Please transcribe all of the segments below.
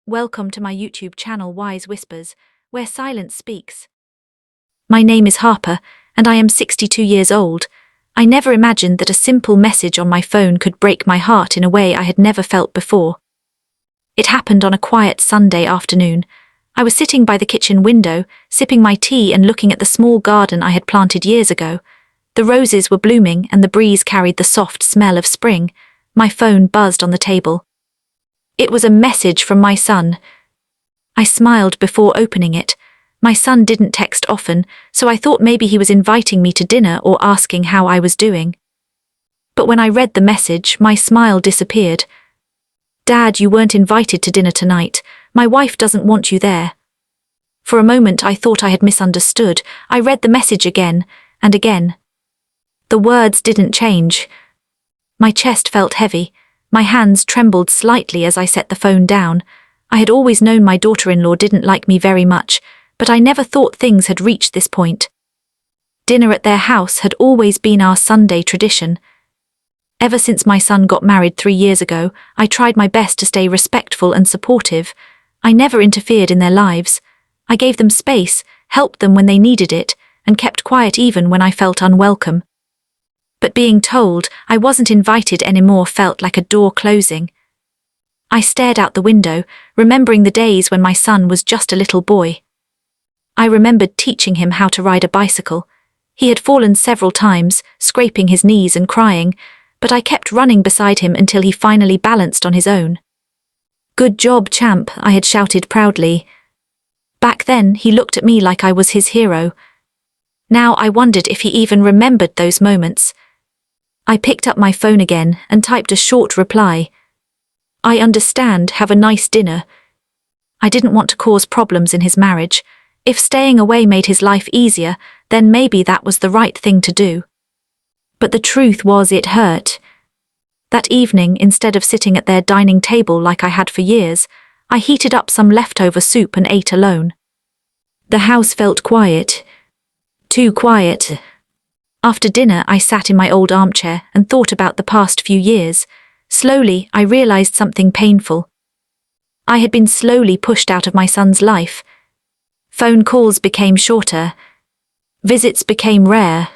Welcome to my YouTube channel Wise Whispers, where silence speaks. My name is Harper, and I am 62 years old. I never imagined that a simple message on my phone could break my heart in a way I had never felt before. It happened on a quiet Sunday afternoon. I was sitting by the kitchen window, sipping my tea and looking at the small garden I had planted years ago. The roses were blooming and the breeze carried the soft smell of spring. My phone buzzed on the table. It was a message from my son. I smiled before opening it. My son didn't text often, so I thought maybe he was inviting me to dinner or asking how I was doing. But when I read the message, my smile disappeared. "Dad, you weren't invited to dinner tonight. My wife doesn't want you there." For a moment I thought I had misunderstood. I read the message again and again. The words didn't change. My chest felt heavy. My hands trembled slightly as I set the phone down. I had always known my daughter-in-law didn't like me very much, but I never thought things had reached this point. Dinner at their house had always been our Sunday tradition. Ever since my son got married 3 years ago, I tried my best to stay respectful and supportive. I never interfered in their lives. I gave them space, helped them when they needed it, and kept quiet even when I felt unwelcome. But being told I wasn't invited anymore felt like a door closing. I stared out the window, remembering the days when my son was just a little boy. I remembered teaching him how to ride a bicycle. He had fallen several times, scraping his knees and crying, but I kept running beside him until he finally balanced on his own. "Good job, champ," I had shouted proudly. Back then, he looked at me like I was his hero. Now I wondered if he even remembered those moments. I picked up my phone again and typed a short reply. "I understand, have a nice dinner." I didn't want to cause problems in his marriage. If staying away made his life easier, then maybe that was the right thing to do. But the truth was it hurt. That evening, instead of sitting at their dining table like I had for years, I heated up some leftover soup and ate alone. The house felt quiet. Too quiet. After dinner, I sat in my old armchair and thought about the past few years. Slowly, I realized something painful. I had been slowly pushed out of my son's life. Phone calls became shorter. Visits became rare.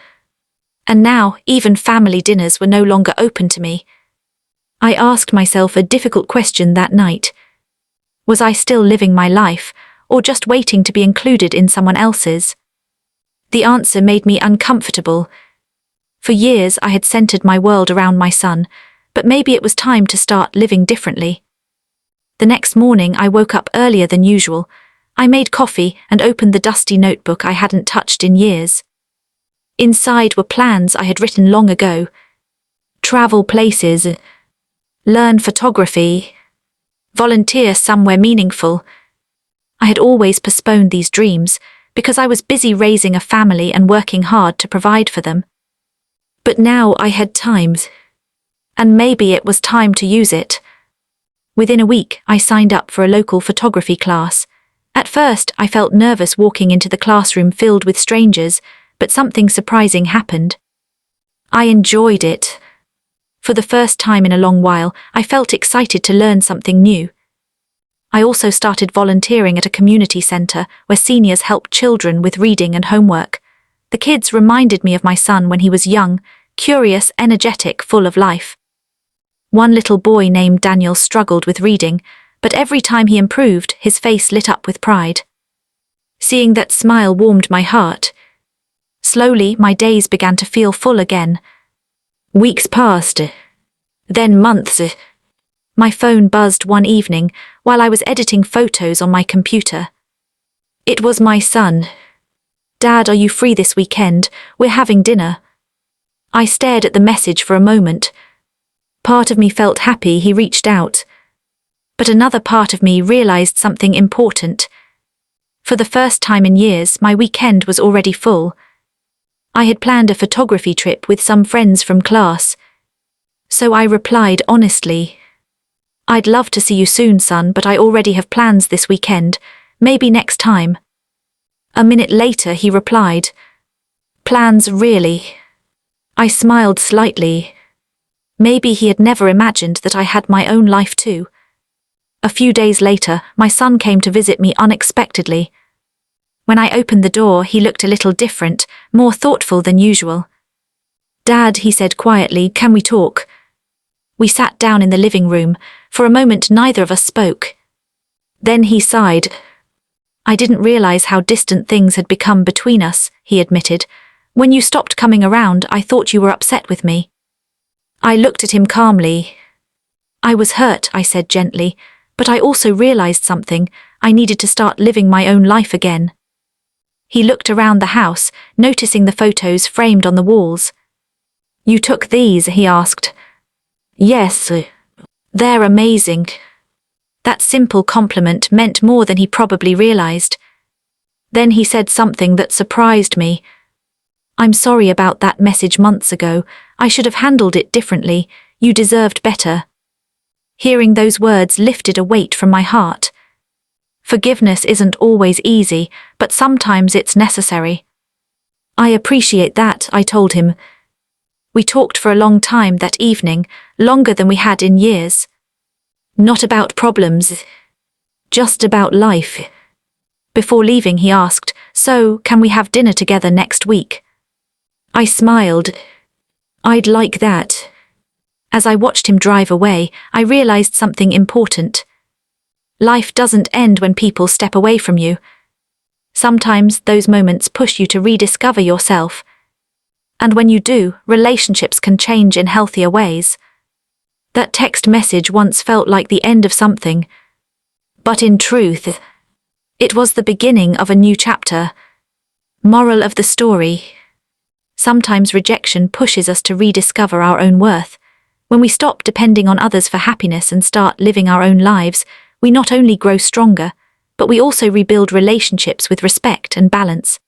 And now, even family dinners were no longer open to me. I asked myself a difficult question that night. Was I still living my life, or just waiting to be included in someone else's? The answer made me uncomfortable. For years I had centered my world around my son, but maybe it was time to start living differently. The next morning I woke up earlier than usual. I made coffee and opened the dusty notebook I hadn't touched in years. Inside were plans I had written long ago. Travel places, learn photography, volunteer somewhere meaningful. I had always postponed these dreams, because I was busy raising a family and working hard to provide for them. But now I had time, and maybe it was time to use it. Within a week, I signed up for a local photography class. At first, I felt nervous walking into the classroom filled with strangers, but something surprising happened. I enjoyed it. For the first time in a long while, I felt excited to learn something new. I also started volunteering at a community center where seniors helped children with reading and homework. The kids reminded me of my son when he was young, curious, energetic, full of life. One little boy named Daniel struggled with reading, but every time he improved, his face lit up with pride. Seeing that smile warmed my heart. Slowly, my days began to feel full again. Weeks passed, then months. My phone buzzed one evening while I was editing photos on my computer. It was my son. "Dad, are you free this weekend? We're having dinner." I stared at the message for a moment. Part of me felt happy he reached out. But another part of me realized something important. For the first time in years, my weekend was already full. I had planned a photography trip with some friends from class. So I replied honestly, "I'd love to see you soon, son, but I already have plans this weekend. Maybe next time." A minute later he replied, "Plans, really?" I smiled slightly. Maybe he had never imagined that I had my own life too. A few days later, my son came to visit me unexpectedly. When I opened the door, he looked a little different, more thoughtful than usual. "Dad," he said quietly, "can we talk?" We sat down in the living room. For a moment, neither of us spoke. Then he sighed. "I didn't realize how distant things had become between us," he admitted. "When you stopped coming around, I thought you were upset with me." I looked at him calmly. "I was hurt," I said gently, "but I also realized something. I needed to start living my own life again." He looked around the house, noticing the photos framed on the walls. "You took these?" he asked. "Yes. They're amazing." That simple compliment meant more than he probably realized. Then he said something that surprised me. "I'm sorry about that message months ago. I should have handled it differently. You deserved better." Hearing those words lifted a weight from my heart. Forgiveness isn't always easy, but sometimes it's necessary. "I appreciate that," I told him. We talked for a long time that evening, longer than we had in years. Not about problems, just about life. Before leaving, he asked, "So, can we have dinner together next week?" I smiled. "I'd like that." As I watched him drive away, I realized something important. Life doesn't end when people step away from you. Sometimes those moments push you to rediscover yourself. And when you do, relationships can change in healthier ways. That text message once felt like the end of something. But in truth, it was the beginning of a new chapter. Moral of the story: sometimes rejection pushes us to rediscover our own worth. When we stop depending on others for happiness and start living our own lives, we not only grow stronger, but we also rebuild relationships with respect and balance.